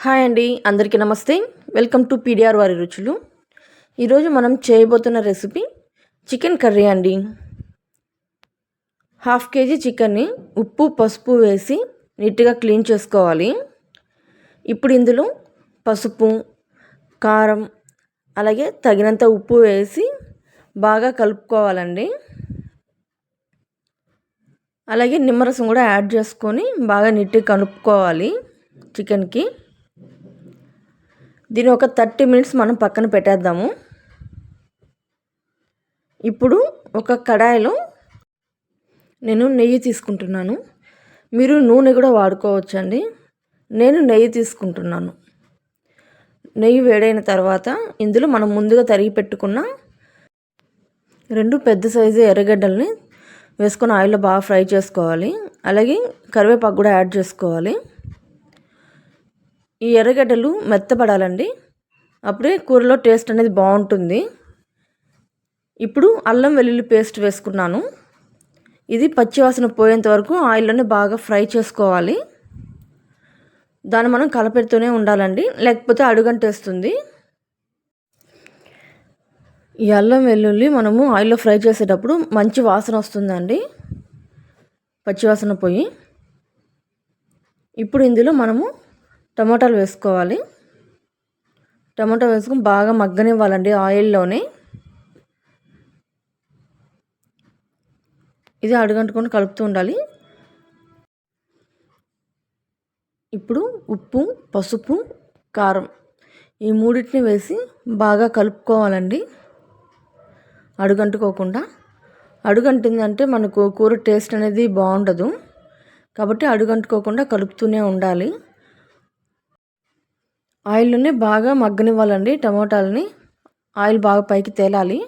Hi అండి, అందరికీ నమస్తే. వెల్కమ్ టు పీడిఆర్ వారి రుచులు. ఈరోజు మనం చేయబోతున్న రెసిపీ చికెన్ కర్రీ అండి. 1/2 kg చికెన్ని ఉప్పు పసుపు వేసి నీట్గా క్లీన్ చేసుకోవాలి. ఇప్పుడు ఇందులో పసుపు, కారం, అలాగే తగినంత ఉప్పు వేసి బాగా కలుపుకోవాలండి. అలాగే నిమ్మరసం కూడా యాడ్ చేసుకొని బాగా నీట్గా కలుపుకోవాలి చికెన్కి. దీన్ని ఒక 30 minutes మనం పక్కన పెట్టేద్దాము. ఇప్పుడు ఒక కడాయిలో నేను నెయ్యి తీసుకుంటున్నాను. మీరు నూనె కూడా వాడుకోవచ్చండి. నేను నెయ్యి తీసుకుంటున్నాను. నెయ్యి వేడైన తర్వాత ఇందులో మనం ముందుగా తరిగి పెట్టుకున్న 2 పెద్ద సైజు ఎర్రగడ్డల్ని వేసుకొని ఆయిల్లో బాగా ఫ్రై చేసుకోవాలి. అలాగే కరివేపాకు కూడా యాడ్ చేసుకోవాలి. ఈ ఎర్రగడ్డలు మెత్తబడాలండి, అప్పుడే కూరలో టేస్ట్ అనేది బాగుంటుంది. ఇప్పుడు అల్లం వెల్లుల్లి పేస్ట్ వేసుకున్నాను. ఇది పచ్చివాసన పోయేంత వరకు ఆయిల్లోనే బాగా ఫ్రై చేసుకోవాలి. దాన్ని మనం కలపెడుతూనే ఉండాలండి, లేకపోతే అడుగంటేస్తుంది. ఈ అల్లం వెల్లుల్లి మనము ఆయిల్లో ఫ్రై చేసేటప్పుడు మంచి వాసన వస్తుందండి, పచ్చివాసన పోయి. ఇప్పుడు ఇందులో మనము టమాటాలు వేసుకోవాలి. టమాటా వేసుకొని బాగా మగ్గనివ్వాలండి ఆయిల్లోనే. ఇది అడుగంటుకొని కలుపుతూ ఉండాలి. ఇప్పుడు ఉప్పు, పసుపు, కారం ఈ మూడింటిని వేసి బాగా కలుపుకోవాలండి, అడుగంటుకోకుండా. అడుగంటిందంటే మనకు కూర టేస్ట్ అనేది బాగుండదు, కాబట్టి అడుగంటుకోకుండా కలుపుతూనే ఉండాలి. ఆయిల్లోనే బాగా మగ్గనివ్వాలండి టమాటాలని. ఆయిల్ బాగా పైకి తేలాలి.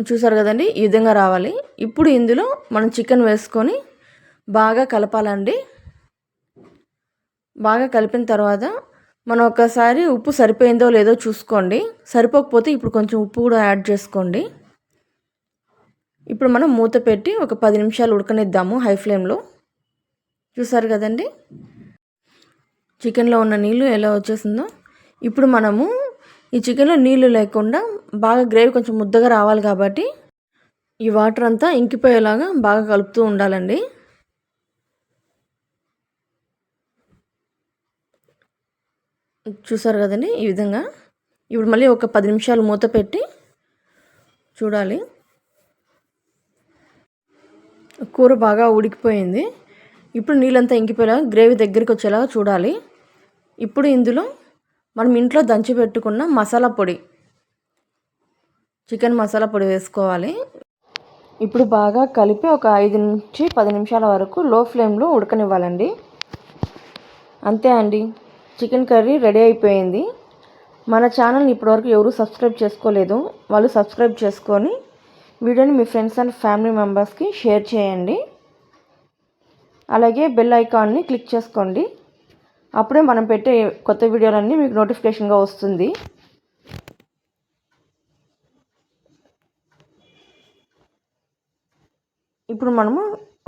చూసారు కదండి, ఈ విధంగా రావాలి. ఇప్పుడు ఇందులో మనం చికెన్ వేసుకొని బాగా కలపాలండి. బాగా కలిపిన తర్వాత మనం ఒకసారి ఉప్పు సరిపోయిందో లేదో చూసుకోండి. సరిపోకపోతే ఇప్పుడు కొంచెం ఉప్పు కూడా యాడ్ చేసుకోండి. ఇప్పుడు మనం మూత పెట్టి ఒక 10 నిమిషాలు ఉడకనిద్దాము హై ఫ్లేమ్లో. చూసారు కదండి, చికెన్లో ఉన్న నీళ్ళు ఎలా వచ్చేసిందో. ఇప్పుడు మనము ఈ చికెన్లో నీళ్ళు లేకుండా బాగా గ్రేవీ కొంచెం ముద్దగా రావాలి కాబట్టి ఈ వాటర్ అంతా ఇంకిపోయేలాగా బాగా కలుపుతూ ఉండాలండి. చూసారు కదండి, ఈ విధంగా. ఇప్పుడు మళ్ళీ ఒక 10 నిమిషాలు మూత పెట్టి చూడాలి. కూర బాగా ఉడికిపోయింది. ఇప్పుడు నీళ్ళంతా ఇంకిపోయేలాగా గ్రేవీ దగ్గరికి వచ్చేలాగా చూడాలి. ఇప్పుడు ఇందులో మనం ఇంట్లో దంచి పెట్టుకున్న మసాలా పొడి, చికెన్ మసాలా పొడి వేసుకోవాలి. ఇప్పుడు బాగా కలిపి ఒక 5 నుంచి 10 నిమిషాల వరకు లో ఫ్లేమ్లో ఉడకనివ్వాలండి. అంతే అండి, చికెన్ కర్రీ రెడీ అయిపోయింది. మన ఛానల్ని ఇప్పటివరకు ఎవరు సబ్స్క్రైబ్ చేసుకోలేదు, వాళ్ళు సబ్స్క్రైబ్ చేసుకొని వీడియోని మీ ఫ్రెండ్స్ అండ్ ఫ్యామిలీ మెంబర్స్కి షేర్ చేయండి. అలాగే బెల్ ఐకాన్ని క్లిక్ చేసుకోండి. అప్పుడే మనం పెట్టే కొత్త వీడియోలన్నీ మీకు నోటిఫికేషన్గా వస్తుంది. ఇప్పుడు మనము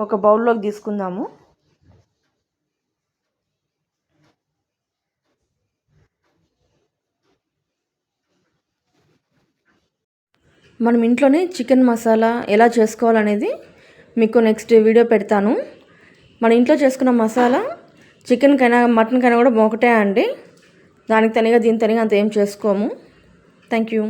ఒక బౌల్లోకి తీసుకుందాము. మనం ఇంట్లోనే చికెన్ మసాలా ఎలా చేసుకోవాలనేది మీకు నెక్స్ట్ వీడియో పెడతాను. మన ఇంట్లో చేసుకున్న మసాలా చికెన్కైనా మటన్కైనా కూడా ఒకటే అండి. దానికి తనిగా దీని తనిగా అంత ఏం చేసుకోము. Thank you.